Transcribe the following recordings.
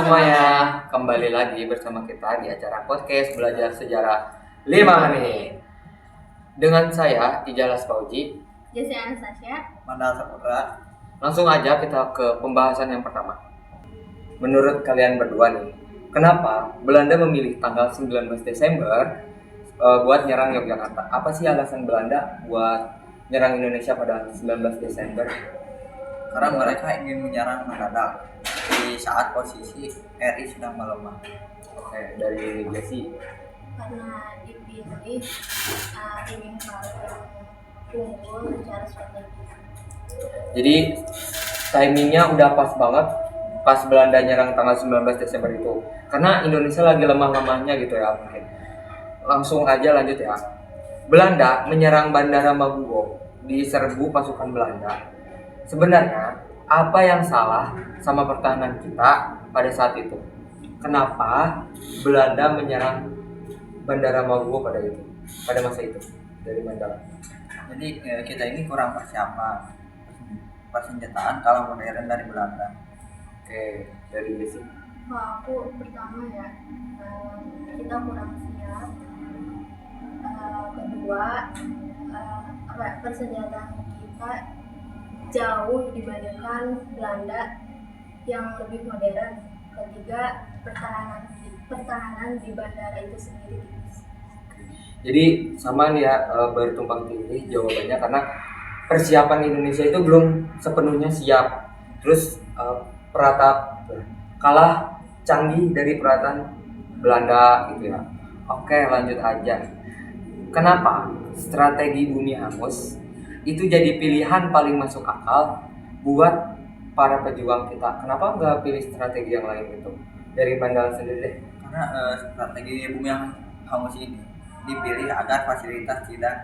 semuanya, kembali lagi bersama kita di acara podcast Belajar Sejarah 5 Menit. Dengan saya, Ijalas Fauji, Jesse Anastasia, Mandal Saputra. Langsung aja kita ke pembahasan yang pertama. Menurut kalian berdua nih, kenapa Belanda memilih tanggal 19 Desember buat nyerang Yogyakarta? Apa sih alasan Belanda buat nyerang Indonesia pada 19 Desember? Karena mereka ingin menyerang mendadak di saat posisi RI sedang melemah. Oke, dari Jesse. karena dipilih ingin paling unggul secara strategis. Jadi timingnya udah pas banget pas Belanda nyerang tanggal 19 Desember itu. Karena Indonesia lagi lemah-lemahnya gitu ya mungkin. Langsung aja lanjut ya. Belanda menyerang Bandara Maguwo, diserbu pasukan Belanda. Sebenarnya apa yang salah sama pertahanan kita pada saat itu? Kenapa Belanda menyerang Bandara Maguwo pada masa itu dari Mandala? Jadi kita ini kurang persiapan persenjataan kalau modern dari Belanda. Oke, dari Desi. Kalau aku pertama ya, kita kurang siap. Kedua, persenjataan kita jauh dibandingkan Belanda yang lebih modern. Ketiga, pertahanan di bandara itu sendiri. Jadi sama nih ya, bertumpang tindih jawabannya karena persiapan Indonesia itu belum sepenuhnya siap. Terus peratap kalah canggih dari peralatan Belanda gitu ya. Oke, lanjut aja. Kenapa strategi bumi hangus itu jadi pilihan paling masuk akal buat para pejuang kita? Kenapa nggak pilih strategi yang lain gitu? Dari Mandala sendiri deh. Karena strategi bumi yang hangus ini dipilih agar fasilitas tidak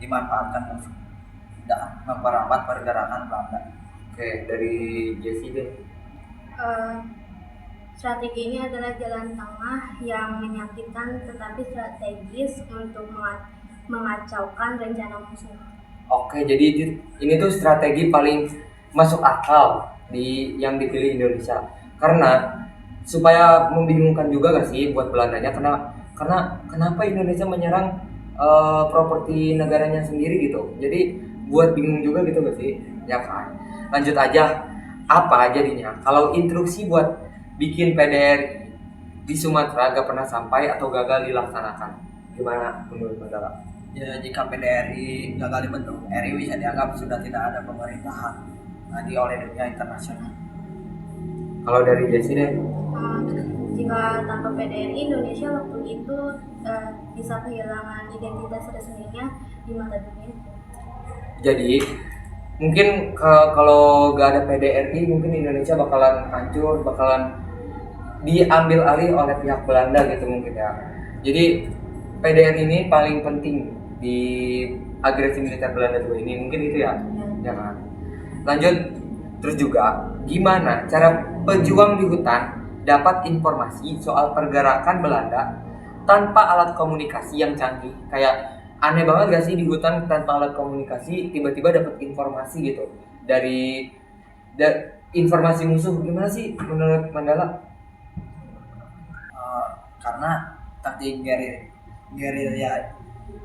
dimanfaatkan musuh, tidak memperlambat pergerakan Belanda. Oke, dari Jesse deh. Strategi ini adalah jalan tengah yang menyakitkan tetapi strategis untuk mengacaukan rencana musuh. Oke, jadi ini tuh strategi paling masuk akal yang dipilih Indonesia. Karena supaya membingungkan juga gak sih buat Belandanya, karena kenapa Indonesia menyerang properti negaranya sendiri gitu. Jadi buat bingung juga gitu gak sih? Ya kan. Lanjut aja. Apa jadinya kalau instruksi buat bikin PDRI di Sumatera gak pernah sampai atau gagal dilaksanakan? Gimana menurut Mandala? Ya, jika PDRI gagal dibentuk, RI bisa dianggap sudah tidak ada pemerintahan lagi oleh dunia internasional. Kalau dari Jesse deh. Jika tanpa PDRI, Indonesia waktu itu bisa kehilangan identitas resminya di mata dunia. Jadi mungkin kalau gak ada PDRI mungkin Indonesia bakalan hancur, bakalan diambil alih oleh pihak Belanda gitu mungkin ya. Jadi PDRI ini paling penting di agresi militer Belanda dua ini, mungkin itu ya, ya kan. Lanjut, terus juga gimana cara pejuang di hutan dapat informasi soal pergerakan Belanda tanpa alat komunikasi yang canggih? Kayak aneh banget gak sih di hutan tanpa alat komunikasi tiba-tiba dapat informasi gitu dari informasi musuh? Gimana sih menurut Mandala? Karena taktik gerilya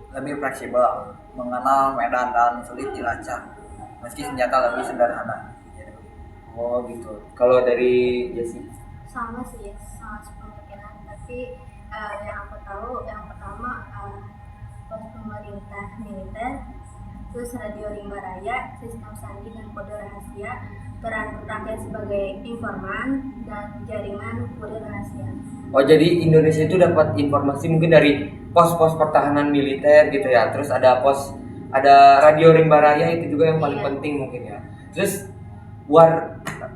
lebih fleksibel, mengenal medan dan sulit dilacak, meski senjata lebih sederhana. Oh gitu. Kalau dari Jesse? Sama sih, sangat kemungkinan. Tapi yang aku tahu, yang pertama pos pemerintah militer, terus radio rimba raya, sistem sandi dan kode rahasia, peran rakyat sebagai informan, dan jaringan kurir rahasia. Oh, jadi Indonesia itu dapat informasi mungkin dari pos-pos pertahanan militer gitu ya. Terus ada radio rimba raya, itu juga yang paling penting mungkin ya. Terus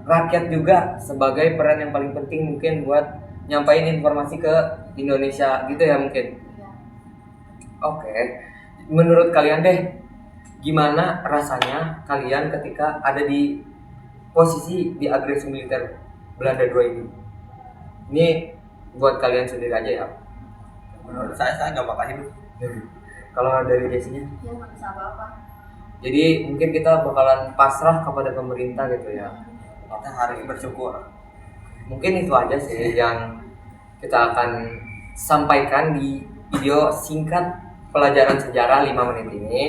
rakyat juga sebagai peran yang paling penting mungkin buat nyampain informasi ke Indonesia gitu ya mungkin. Oke. Menurut kalian deh, gimana rasanya kalian ketika ada di posisi di agresi militer Belanda 2 ini? Ini buat kalian sendiri aja ya. Menurut saya nggak bakal hidup. Kalau dari Desinya? Ya nggak bisa apa-apa. Jadi mungkin kita bakalan pasrah kepada pemerintah gitu ya. Kita harus bersyukur. mungkin itu aja sih yang kita akan sampaikan di video singkat pelajaran sejarah 5 menit ini.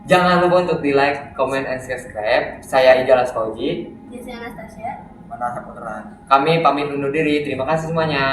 Jangan lupa untuk di like, comment, and subscribe. Saya Ijalas Fauji. Jadi saya Anastasia. Mana Saputra. Kami pamit undur diri. Terima kasih semuanya.